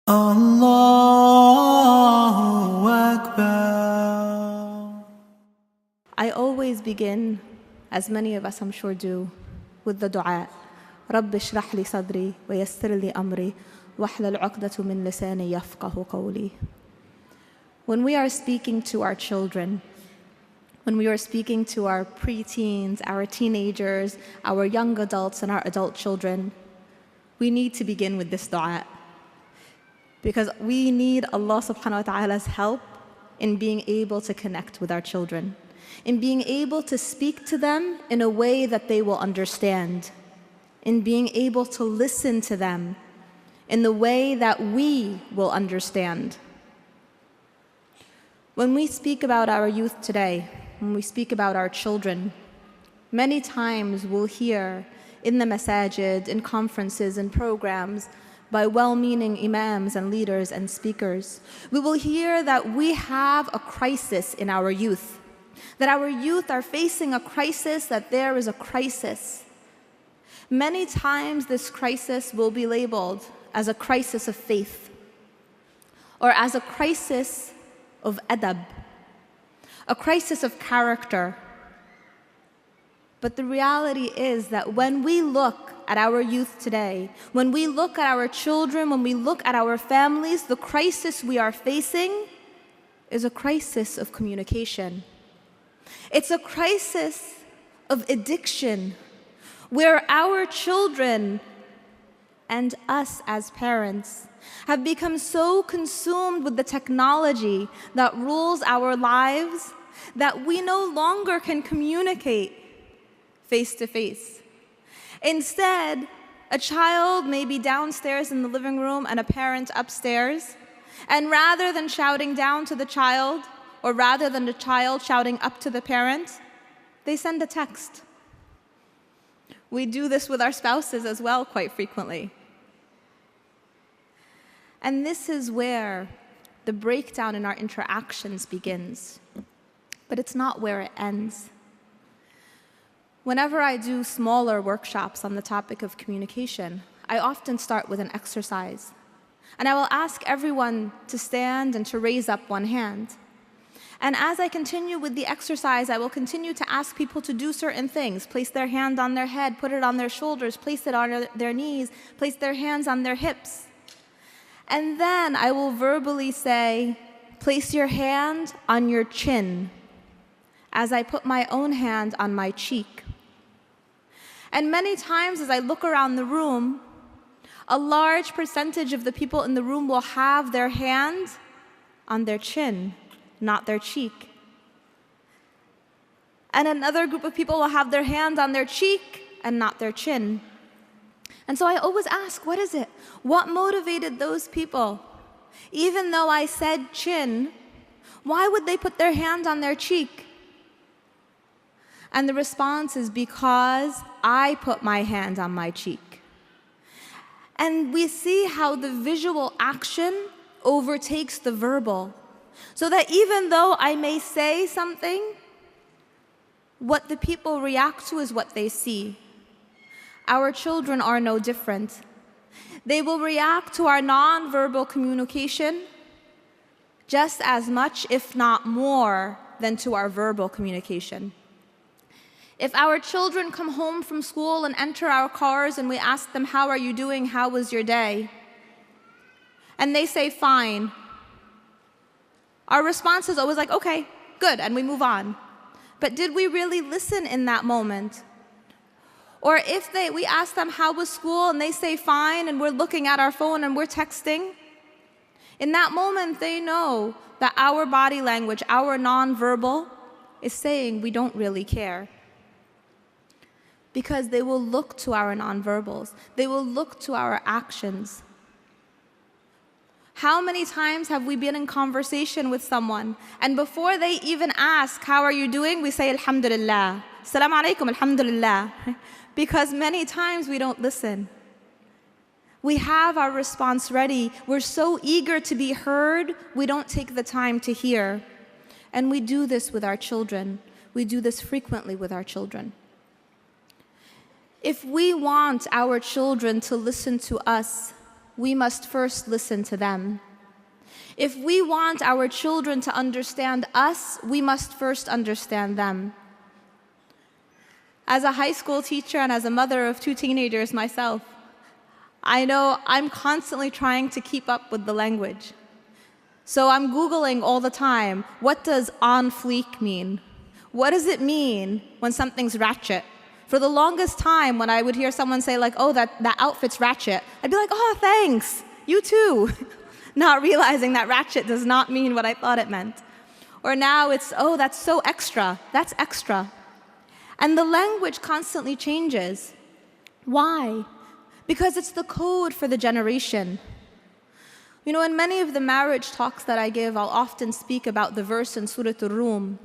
Allahu Akbar. I always begin, as many of us I'm sure do, with the dua. رب اشرح لي صدري ويسر لي أمري واحلل عقدة من لساني يفقه قولي. When we are speaking to our children, when we are speaking to our preteens, our teenagers, our young adults, and our adult children, we need to begin with this dua. Because we need Allah subhanahu wa ta'ala's help in being able to connect with our children, in being able to speak to them in a way that they will understand, in being able to listen to them in the way that we will understand. When we speak about our youth today, when we speak about our children, many times we'll hear in the masajid, in conferences and programs, by well-meaning imams and leaders and speakers, we will hear that we have a crisis in our youth, that our youth are facing a crisis, that there is a crisis. Many times this crisis will be labeled as a crisis of faith or as a crisis of adab, a crisis of character. But the reality is that when we look at our youth today, when we look at our children, when we look at our families, the crisis we are facing is a crisis of communication. It's a crisis of addiction, where our children and us as parents have become so consumed with the technology that rules our lives that we no longer can communicate face to face. Instead, a child may be downstairs in the living room and a parent upstairs, and rather than shouting down to the child, or rather than the child shouting up to the parent, they send a text. We do this with our spouses as well quite frequently. And this is where the breakdown in our interactions begins. But it's not where it ends. Whenever I do smaller workshops on the topic of communication, I often start with an exercise. And I will ask everyone to stand and to raise up one hand. And as I continue with the exercise, I will continue to ask people to do certain things. Place their hand on their head, put it on their shoulders, place it on their knees, place their hands on their hips. And then I will verbally say, place your hand on your chin, as I put my own hand on my cheek. And many times as I look around the room, a large percentage of the people in the room will have their hand on their chin, not their cheek. And another group of people will have their hand on their cheek and not their chin. And so I always ask, what is it? What motivated those people? Even though I said chin, why would they put their hand on their cheek? And the response is because I put my hand on my cheek. And we see how the visual action overtakes the verbal. So that even though I may say something, what the people react to is what they see. Our children are no different. They will react to our non-verbal communication just as much, if not more, than to our verbal communication. If our children come home from school and enter our cars and we ask them, how are you doing? How was your day? And they say, fine. Our response is always like, okay, good, and we move on. But did we really listen in that moment? Or if we ask them, how was school? And they say, fine, and we're looking at our phone and we're texting. In that moment, they know that our body language, our nonverbal, is saying we don't really care. Because they will look to our nonverbals. They will look to our actions. How many times have we been in conversation with someone, and before they even ask, how are you doing, we say, alhamdulillah. Assalamu alaikum, alhamdulillah. Because many times we don't listen. We have our response ready. We're so eager to be heard, we don't take the time to hear. And we do this with our children. We do this frequently with our children. If we want our children to listen to us, we must first listen to them. If we want our children to understand us, we must first understand them. As a high school teacher and as a mother of 2 teenagers myself, I know I'm constantly trying to keep up with the language. So I'm Googling all the time, what does on fleek mean? What does it mean when something's ratchet? For the longest time, when I would hear someone say like, oh, that outfit's ratchet, I'd be like, oh, thanks, you too. Not realizing that ratchet does not mean what I thought it meant. Or now it's, oh, that's so extra, that's extra. And the language constantly changes. Why? Because it's the code for the generation. You know, in many of the marriage talks that I give, I'll often speak about the verse in Surah Ar-Rum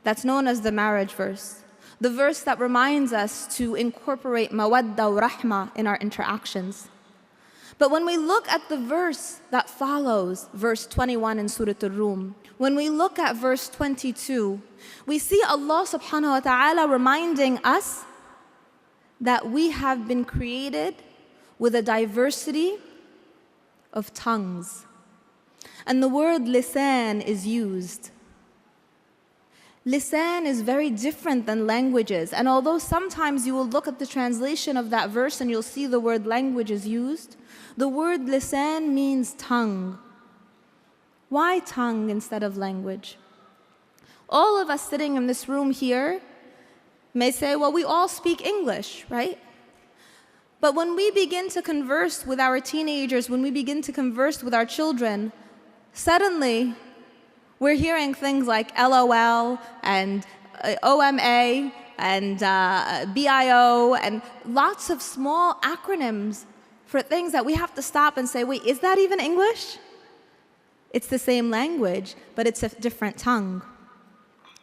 that's known as the marriage verse. The verse that reminds us to incorporate mawadda wa rahma in our interactions. But when we look at the verse that follows verse 21 in Surah Ar-Rum, when we look at verse 22, we see Allah subhanahu wa ta'ala reminding us that we have been created with a diversity of tongues. And the word lisan is used. Lisan is very different than languages. And although sometimes you will look at the translation of that verse and you'll see the word language is used, the word lisan means tongue. Why tongue instead of language? All of us sitting in this room here may say, well, we all speak English, right? But when we begin to converse with our teenagers, when we begin to converse with our children, suddenly we're hearing things like LOL and OMA and BIO and lots of small acronyms for things that we have to stop and say, wait, is that even English? It's the same language, but it's a different tongue.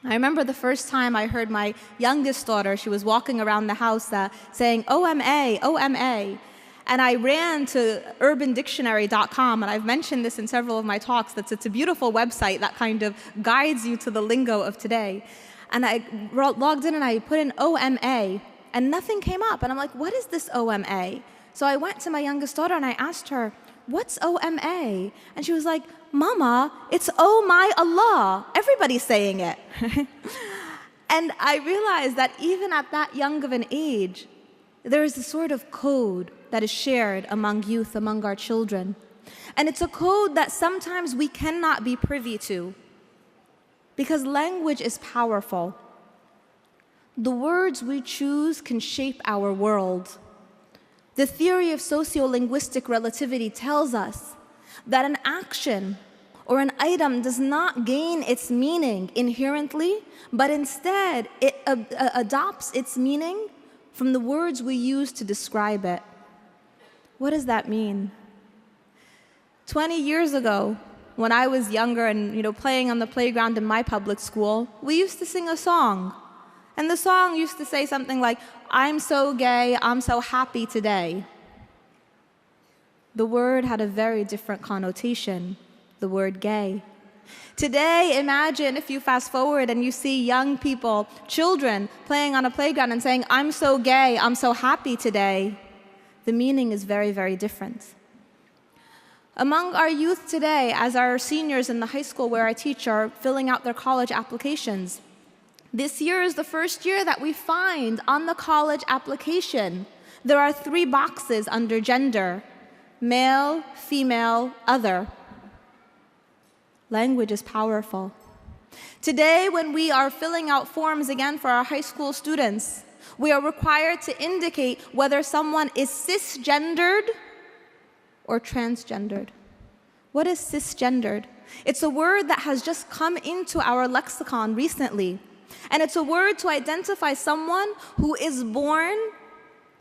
I remember the first time I heard my youngest daughter, she was walking around the house saying, OMA, OMA. And I ran to urbandictionary.com, and I've mentioned this in several of my talks, it's a beautiful website that kind of guides you to the lingo of today. And I logged in and I put in OMA, and nothing came up. And I'm like, what is this OMA? So I went to my youngest daughter and I asked her, what's OMA? And she was like, Mama, it's oh my Allah. Everybody's saying it. And I realized that even at that young of an age, there is a sort of code that is shared among youth, among our children. And it's a code that sometimes we cannot be privy to because language is powerful. The words we choose can shape our world. The theory of sociolinguistic relativity tells us that an action or an item does not gain its meaning inherently, but instead it adopts its meaning from the words we use to describe it. What does that mean? 20 years ago, when I was younger and playing on the playground in my public school, we used to sing a song. And the song used to say something like, I'm so gay, I'm so happy today. The word had a very different connotation, the word gay. Today, imagine if you fast forward and you see young people, children, playing on a playground and saying, I'm so gay, I'm so happy today. The meaning is very, very different. Among our youth today, as our seniors in the high school where I teach are filling out their college applications, this year is the first year that we find on the college application, there are 3 boxes under gender: male, female, other. Language is powerful. Today, when we are filling out forms again for our high school students, we are required to indicate whether someone is cisgendered or transgendered. What is cisgendered? It's a word that has just come into our lexicon recently. And it's a word to identify someone who is born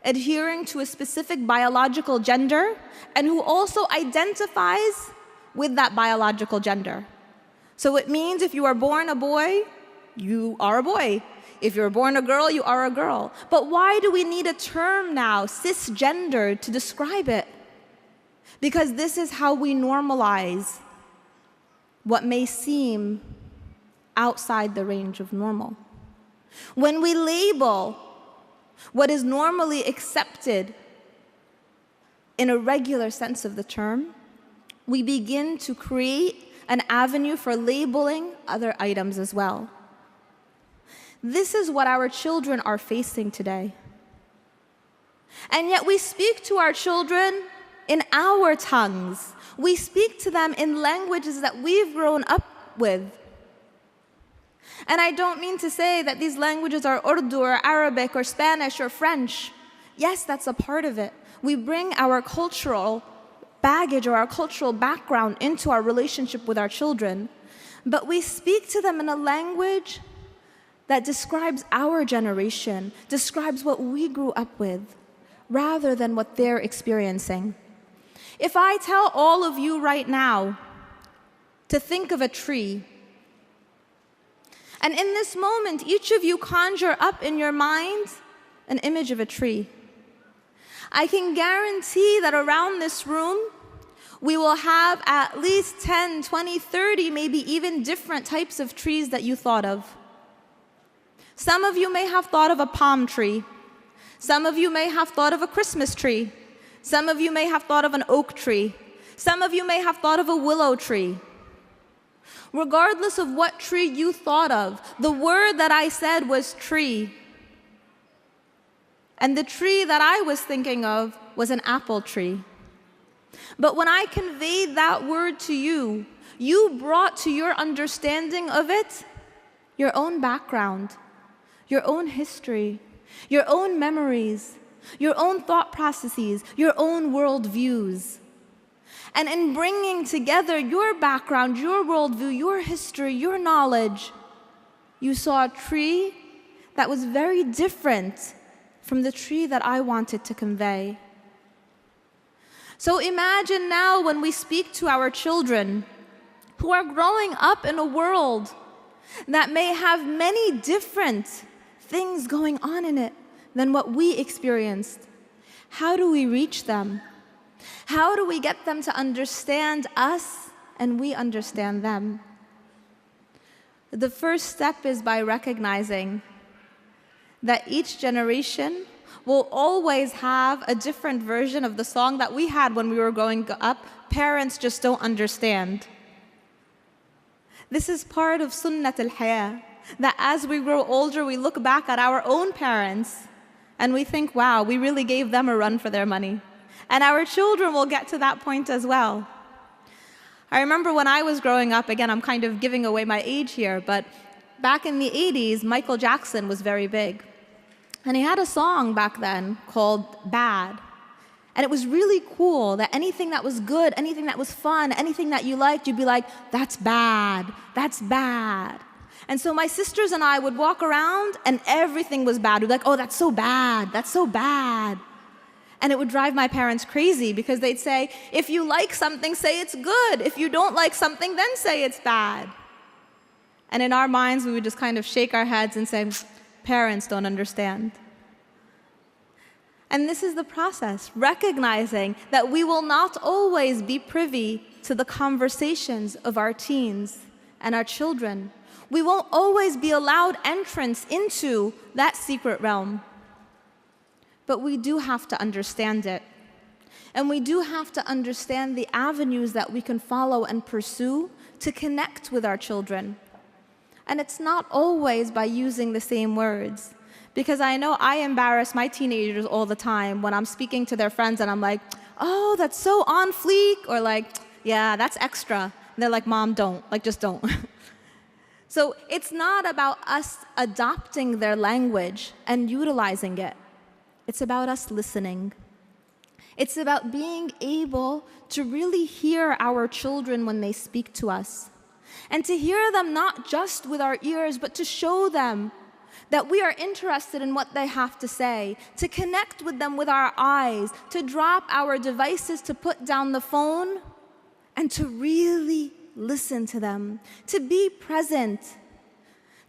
adhering to a specific biological gender and who also identifies with that biological gender. So it means if you are born a boy, you are a boy. If you're born a girl, you are a girl. But why do we need a term now, cisgender, to describe it? Because this is how we normalize what may seem outside the range of normal. When we label what is normally accepted in a regular sense of the term, we begin to create an avenue for labeling other items as well. This is what our children are facing today. And yet we speak to our children in our tongues. We speak to them in languages that we've grown up with. And I don't mean to say that these languages are Urdu or Arabic or Spanish or French. Yes, that's a part of it. We bring our cultural baggage or our cultural background into our relationship with our children. But we speak to them in a language that describes our generation, describes what we grew up with, rather than what they're experiencing. If I tell all of you right now to think of a tree, and in this moment, each of you conjure up in your mind an image of a tree, I can guarantee that around this room, we will have at least 10, 20, 30, maybe even different types of trees that you thought of. Some of you may have thought of a palm tree. Some of you may have thought of a Christmas tree. Some of you may have thought of an oak tree. Some of you may have thought of a willow tree. Regardless of what tree you thought of, the word that I said was tree. And the tree that I was thinking of was an apple tree. But when I conveyed that word to you, you brought to your understanding of it your own background, your own history, your own memories, your own thought processes, your own worldviews. And in bringing together your background, your worldview, your history, your knowledge, you saw a tree that was very different from the tree that I wanted to convey. So imagine now when we speak to our children who are growing up in a world that may have many different things going on in it than what we experienced. How do we reach them? How do we get them to understand us and we understand them? The first step is by recognizing that each generation will always have a different version of the song that we had when we were growing up. Parents just don't understand. This is part of sunnat al-hayah, that as we grow older, we look back at our own parents and we think, wow, we really gave them a run for their money. And our children will get to that point as well. I remember when I was growing up, again, I'm kind of giving away my age here, but back in the 80s, Michael Jackson was very big. And he had a song back then called Bad. And it was really cool that anything that was good, anything that was fun, anything that you liked, you'd be like, that's bad, that's bad. And so my sisters and I would walk around and everything was bad. We'd be like, oh, that's so bad, that's so bad. And it would drive my parents crazy because they'd say, if you like something, say it's good. If you don't like something, then say it's bad. And in our minds, we would just kind of shake our heads and say, parents don't understand. And this is the process, recognizing that we will not always be privy to the conversations of our teens and our children. We won't always be allowed entrance into that secret realm. But we do have to understand it. And we do have to understand the avenues that we can follow and pursue to connect with our children. And it's not always by using the same words. Because I know I embarrass my teenagers all the time when I'm speaking to their friends and I'm like, oh, that's so on fleek, or like, yeah, that's extra. And they're like, Mom, don't, like, just don't. So it's not about us adopting their language and utilizing it. It's about us listening. It's about being able to really hear our children when they speak to us. And to hear them not just with our ears, but to show them that we are interested in what they have to say, to connect with them with our eyes, to drop our devices, to put down the phone, and to really listen to them, to be present,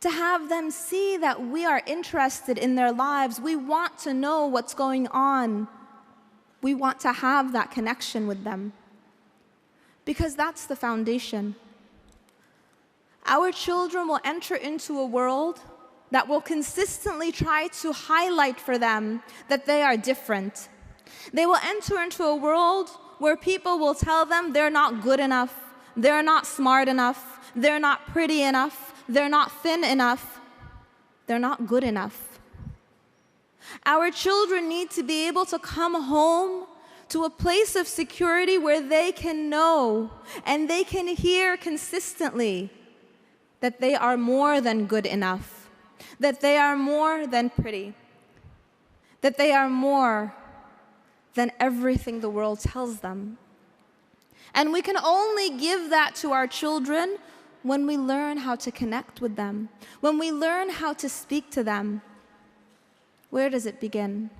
to have them see that we are interested in their lives. We want to know what's going on. We want to have that connection with them, because that's the foundation. Our children will enter into a world that will consistently try to highlight for them that they are different, They will enter into a world where people will tell them they're not good enough, they're not smart enough, they're not pretty enough, they're not thin enough, they're not good enough. Our children need to be able to come home to a place of security where they can know and they can hear consistently that they are more than good enough, that they are more than pretty, that they are more than everything the world tells them. And we can only give that to our children when we learn how to connect with them, when we learn how to speak to them. Where does it begin?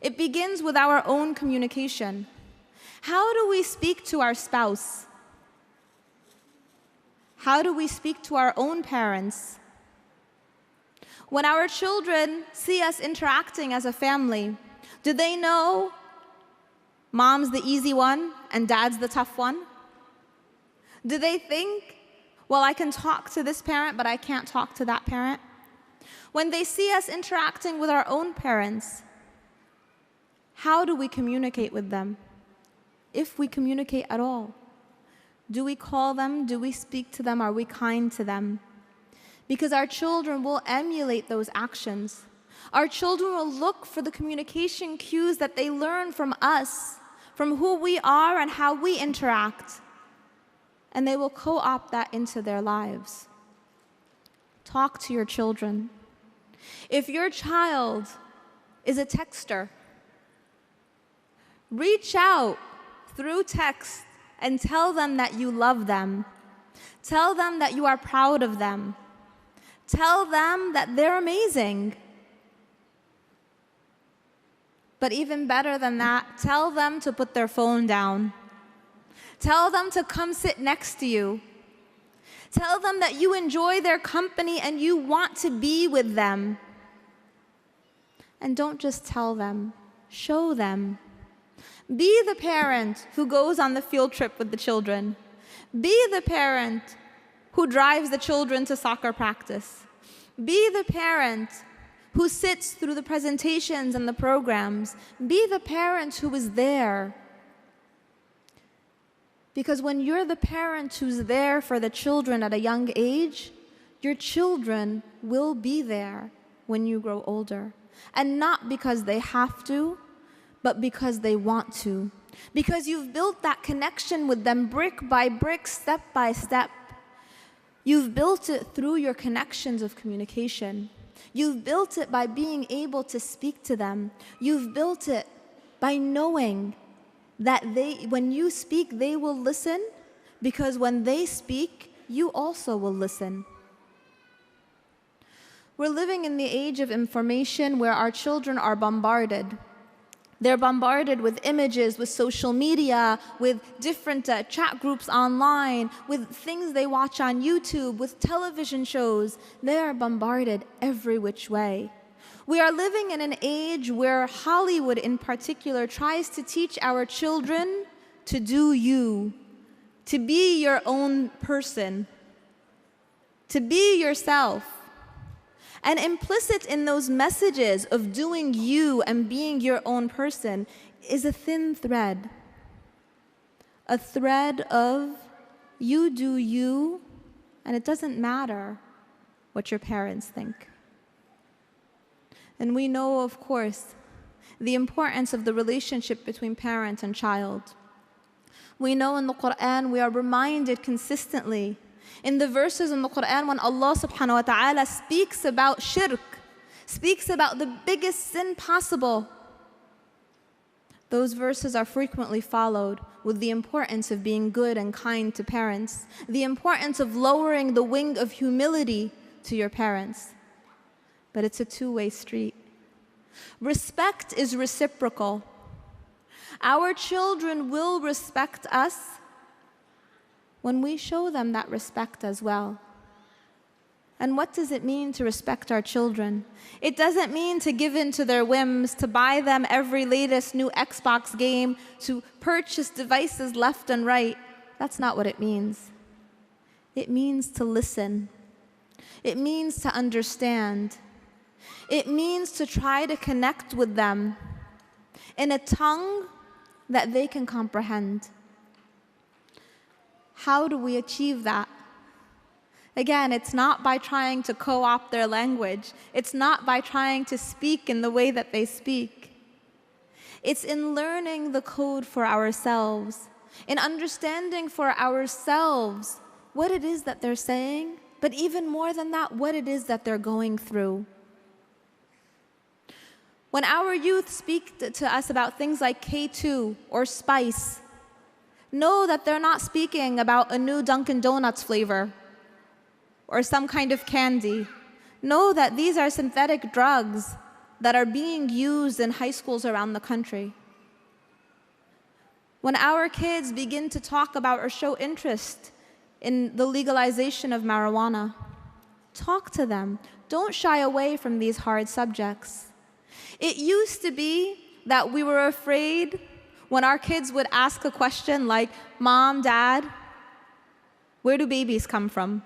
It begins with our own communication. How do we speak to our spouse? How do we speak to our own parents? When our children see us interacting as a family, do they know mom's the easy one and dad's the tough one? Do they think, well, I can talk to this parent, but I can't talk to that parent? When they see us interacting with our own parents, how do we communicate with them? If we communicate at all. Do we call them? Do we speak to them? Are we kind to them? Because our children will emulate those actions. Our children will look for the communication cues that they learn from us, from who we are and how we interact. And they will co-opt that into their lives. Talk to your children. If your child is a texter, reach out through text and tell them that you love them. Tell them that you are proud of them. Tell them that they're amazing. But even better than that, tell them to put their phone down. Tell them to come sit next to you. Tell them that you enjoy their company and you want to be with them. And don't just tell them, show them. Be the parent who goes on the field trip with the children. Be the parent who drives the children to soccer practice. Be the parent who sits through the presentations and the programs. Be the parent who is there. Because when you're the parent who's there for the children at a young age, your children will be there when you grow older. And not because they have to, but because they want to. Because you've built that connection with them brick by brick, step by step. You've built it through your connections of communication. You've built it by being able to speak to them. You've built it by knowing that when you speak, they will listen, because when they speak, you also will listen. We're living in the age of information where our children are bombarded. They're bombarded with images, with social media, with different chat groups online, with things they watch on YouTube, with television shows. They are bombarded every which way. We are living in an age where Hollywood in particular tries to teach our children to do you, to be your own person, to be yourself. And implicit in those messages of doing you and being your own person is a thin thread. A thread of you do you, and it doesn't matter what your parents think. And we know, of course, the importance of the relationship between parent and child. We know in the Quran, we are reminded consistently in the verses in the Quran when Allah subhanahu wa ta'ala speaks about shirk, speaks about the biggest sin possible. Those verses are frequently followed with the importance of being good and kind to parents, the importance of lowering the wing of humility to your parents. But it's a two-way street. Respect is reciprocal. Our children will respect us when we show them that respect as well. And what does it mean to respect our children? It doesn't mean to give in to their whims, to buy them every latest new Xbox game, to purchase devices left and right. That's not what it means. It means to listen. It means to understand. It means to try to connect with them in a tongue that they can comprehend. How do we achieve that? Again, it's not by trying to co-opt their language. It's not by trying to speak in the way that they speak. It's in learning the code for ourselves, in understanding for ourselves what it is that they're saying, but even more than that, what it is that they're going through. When our youth speak to us about things like K2 or spice, know that they're not speaking about a new Dunkin' Donuts flavor or some kind of candy. Know that these are synthetic drugs that are being used in high schools around the country. When our kids begin to talk about or show interest in the legalization of marijuana, talk to them. Don't shy away from these hard subjects. It used to be that we were afraid when our kids would ask a question like, "Mom, Dad, where do babies come from?"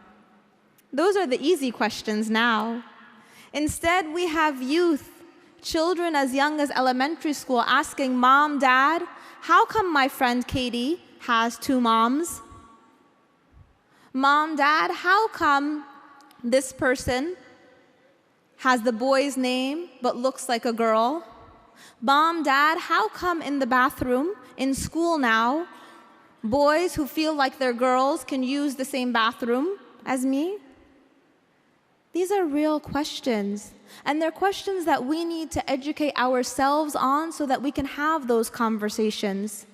Those are the easy questions now. Instead, we have youth, children as young as elementary school asking, "Mom, Dad, how come my friend Katie has 2 moms? Mom, Dad, how come this person has the boy's name but looks like a girl? Mom, Dad, how come in the bathroom in school now, boys who feel like they're girls can use the same bathroom as me?" These are real questions, and they're questions that we need to educate ourselves on so that we can have those conversations.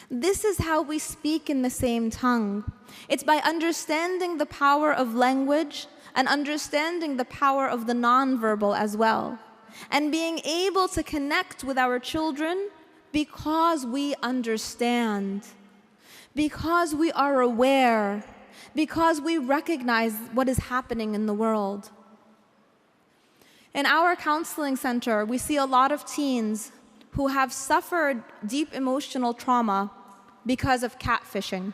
This is how we speak in the same tongue. It's by understanding the power of language and understanding the power of the nonverbal as well, and being able to connect with our children because we understand, because we are aware, because we recognize what is happening in the world. In our counseling center, we see a lot of teens who have suffered deep emotional trauma because of catfishing.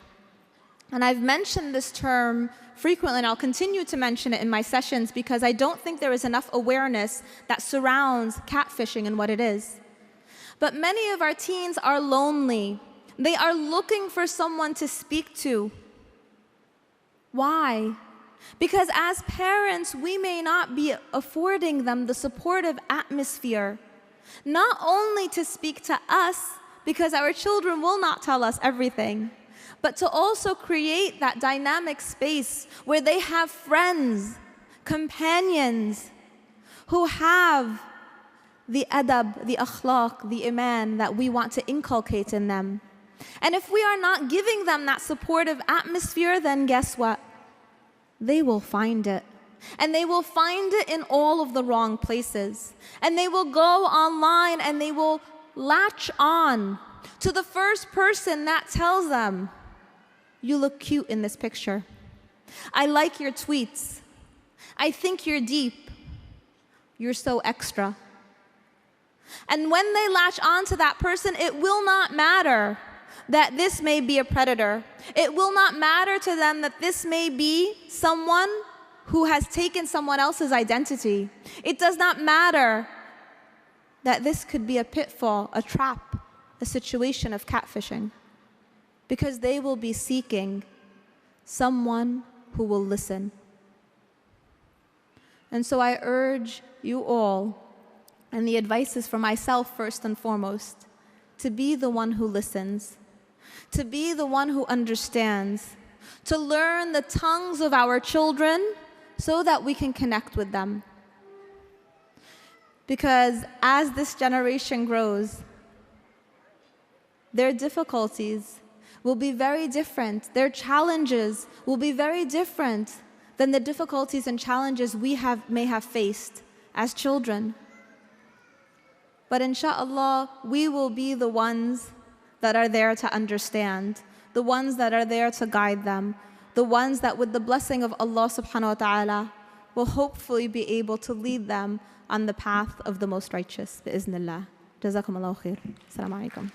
And I've mentioned this term frequently, and I'll continue to mention it in my sessions because I don't think there is enough awareness that surrounds catfishing and what it is. But many of our teens are lonely. They are looking for someone to speak to. Why? Because as parents, we may not be affording them the supportive atmosphere, not only to speak to us, because our children will not tell us everything, but to also create that dynamic space where they have friends, companions, who have the adab, the akhlaq, the iman that we want to inculcate in them. And if we are not giving them that supportive atmosphere, then guess what? They will find it. And they will find it in all of the wrong places. And they will go online and they will latch on to the first person that tells them, "You look cute in this picture. I like your tweets. I think you're deep. You're so extra." And when they latch on to that person, it will not matter that this may be a predator. It will not matter to them that this may be someone who has taken someone else's identity. It does not matter that this could be a pitfall, a trap, a situation of catfishing, because they will be seeking someone who will listen. And so I urge you all, and the advice is for myself first and foremost, to be the one who listens, to be the one who understands, to learn the tongues of our children so that we can connect with them. Because as this generation grows, their difficulties will be very different. Their challenges will be very different than the difficulties and challenges we may have faced as children. But inshallah, we will be the ones that are there to understand, the ones that are there to guide them, the ones that with the blessing of Allah subhanahu wa ta'ala will hopefully be able to lead them on the path of the most righteous. Bi-iznillah. Jazakum Allahu khair. Assalamu alaikum.